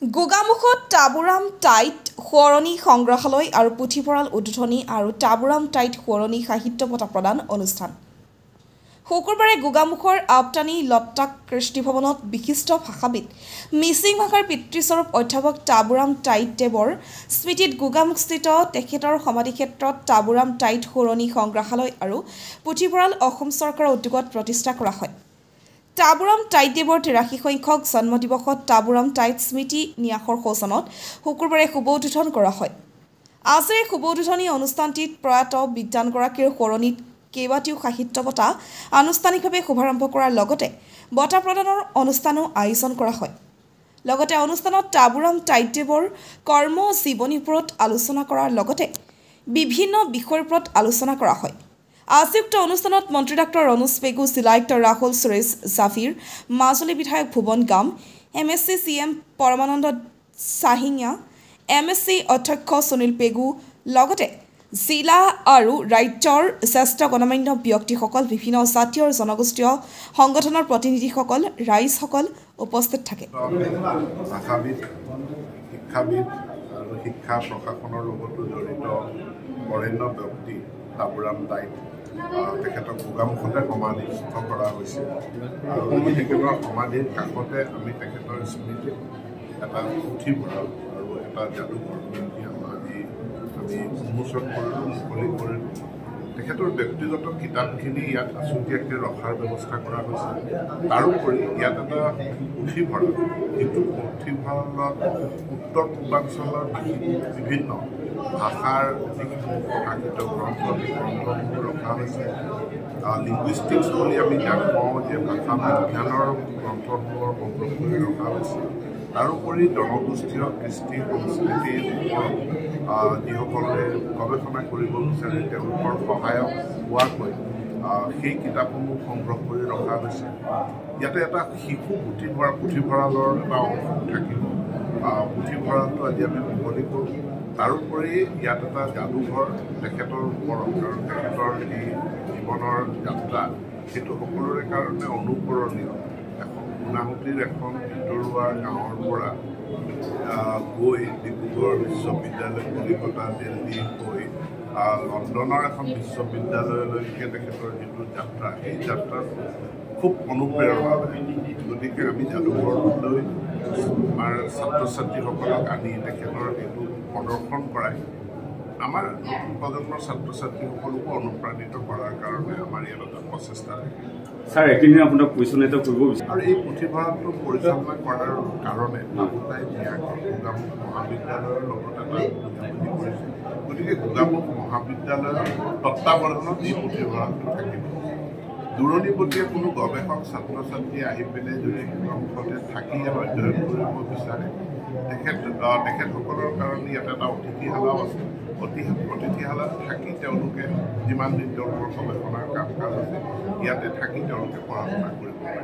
গোগামুখত টাবুৰাম টাইট সোঁৱৰণী সংগ্ৰহালয় আৰু পুথিভঁৰাল উদ্বোধনী আৰু টাবুৰাম টাইট সোঁৱৰণী সাহিত্য বঁটা প্ৰদান অনুষ্ঠান। শুকুৰবাৰে গোগামুখৰ আবটানী লট্টাক কৃষ্টি ভৱনত বিশিষ্ট ভাষাবিদ মিচিং ভাষাৰ পিতৃস্বৰূপ অধ্যাপক টাবুৰাম টাইট দেৱৰ স্মৃতিত গোগামুখস্থিত তেখেতৰ সমাধিক্ষেত্ৰত টাবুৰাম টাইট সোঁৱৰণী সংগ্ৰহালয় আৰু পুথিভঁৰাল অসম চৰকাৰৰ উদ্যোগত প্ৰতিষ্ঠা কৰা হয়। টাবুৰাম টাইটদেৱৰ ৮৩ সংখ্যক জন্মদিৱসত টাবুৰাম টাইট স্মৃতি ন্যাসৰ সৌজন্যত শুকুৰবাৰে শুভ উদ্বোধন কৰা হয়। আজিৰ এই শুভ উদ্বোধনী অনুষ্ঠানটিত প্ৰয়াত বিদ্বানগৰাকীৰ সোঁৱৰণীত কেইবাটিও সাহিত্য বঁটা আনুষ্ঠানিকভাৱে শুভাৰম্ভ কৰাৰ লগতে বঁটা প্ৰদানৰ অনুষ্ঠানো আয়োজন কৰা হয়। লগতে অনুষ্ঠানত টাবুৰাম টাইটদেৱৰ কৰ্ম জীৱনীৰ ওপৰত আলোচনা কৰাৰ লগতে বিভিন্ন বিষয়ৰ ওপৰত আলোচনা কৰা হয়। আজিউক্ত অনুষ্ঠানত মন্ত্ৰী ডাক্তৰ ৰণোজ পেগু, জিলা আয়ুক্ত ৰাহুল সুৰেশ জাভিৰ, মাজুলী বিধায়ক ভুৱন গাম, MSc CM পৰমানন্দ চাহিঙীয়া, MSc অধ্যক্ষ সুনীল পেগু, লগতে জিলা আৰু ৰাজ্যৰ জ্যেষ্ঠ গণমান্য ব্যক্তিসকল, বিভিন্ন জাতীয় আৰু জনগোষ্ঠীয় সংগঠনৰ প্ৰতিনিধিসকল, ৰাইজসকল উপস্থিত থাকে। ভাষাবিদ, শিক্ষাবিদ আৰু শিক্ষা প্ৰশাসনৰ লগতো জড়িত বৰেণ্য ব্যক্তি টাবুৰাম টাইট তেখেতক গোগামুখতে সমাধিস্থ কৰা হৈছে আৰু তেখেতৰ সমাধিৰ কাষতে আমি তেখেতৰ স্মৃতিত এটা পুথিভঁৰাল আৰু এটা যাদুঘৰ আজি আমি উন্মোচন কৰিলোঁ, মুকলি কৰিলোঁ। তেখেতৰ ব্যক্তিগত কিতাপখিনি ইয়াত আছুতীয়াকৈ ৰখাৰ ব্যৱস্থা কৰা হৈছে। তাৰোপৰি ইয়াত এটা পুথিভঁৰাল, যিটো পুথিভঁৰালত উত্তৰ পূৰ্বাঞ্চলৰ বিভিন্ন ভাষাৰ যিখিনি প্ৰকাশিত গ্ৰন্থ, সেই গ্ৰন্থসমূহ ৰখা হৈছে। লিংগুইষ্টিক্স বুলি আমি যাক কওঁ যে ভাষা বিজ্ঞানৰ গ্ৰন্থসমূহৰ সংগ্ৰহ কৰি ৰখা হৈছে। তাৰোপৰি জনগোষ্ঠীয় কৃষ্টি সংস্কৃতিৰ ওপৰত যিসকলে গৱেষণা কৰিব বিচাৰে তেওঁলোকৰ সহায়ক হোৱাকৈ সেই কিতাপসমূহ সংগ্ৰহ কৰি ৰখা হৈছে। ইয়াতে এটা শিশু পুথিভঁৰালৰ এটা অংশ থাকিব। পুথিভঁৰালটো আজি আমি মুকলি কৰোঁ। তাৰোপৰি ইয়াত এটা যাদুঘৰ তেখেতৰ ওপৰত, কাৰণ তেখেতৰ যি জীৱনৰ যাত্ৰা সেইটো সকলোৰে কাৰণে অনুকৰণীয়। গুণাহুতিৰ এখন ভিতৰুৱা গাঁৱৰ পৰা গৈ ডিব্ৰুগড় বিশ্ববিদ্যালয়, কলিকতা, দিল্লী হৈ লণ্ডনৰ এখন বিশ্ববিদ্যালয়লৈকে তেখেতৰ যিটো যাত্ৰা, সেই যাত্ৰাটো খুব অনুপ্ৰেৰণা। গতিকে আমি যাদুঘৰলৈ আমাৰ ছাত্ৰ ছাত্ৰীসকলক আনি তেখেতৰ এইটো প্ৰদৰ্শন কৰাই আমাৰ নতুন প্ৰজন্মৰ ছাত্ৰ ছাত্ৰীসকলকো অনুপ্ৰাণিত কৰাৰ কাৰণে আমাৰ ইয়াত এটা প্ৰচেষ্টা থাকে। ছাৰ, এইখিনি আপোনাক কুৱেশ্যন এটা কৰিব বিচাৰোঁ। আৰু এই পুথিভঁৰালটো পৰিচালনা কৰাৰ কাৰণে বাবুতাই জীয়াকে গোগামুখ মহাবিদ্যালয়ৰ লগত এটা বুজাবুজি কৰিছে। গতিকে গোগামুখ মহাবিদ্যালয়ৰ তত্বাৱধানত এই পুথিভঁৰালটো থাকিব। দূৰণিবতীয়া কোনো গৱেষক ছাত্ৰ ছাত্ৰী আহি পিনে যদি গোগামুখতে থাকি ইয়াত অধ্যয়ন কৰিব বিচাৰে, তেখেতসকলৰ কাৰণে ইয়াত এটা অতিথিশালাও আছে। অতিথিশালাত থাকি তেওঁলোকে যিমান দিন তেওঁলোকৰ গৱেষণাৰ কাম কাজ আছে, ইয়াতে থাকি তেওঁলোকে পঢ়া শুনা কৰিব পাৰে।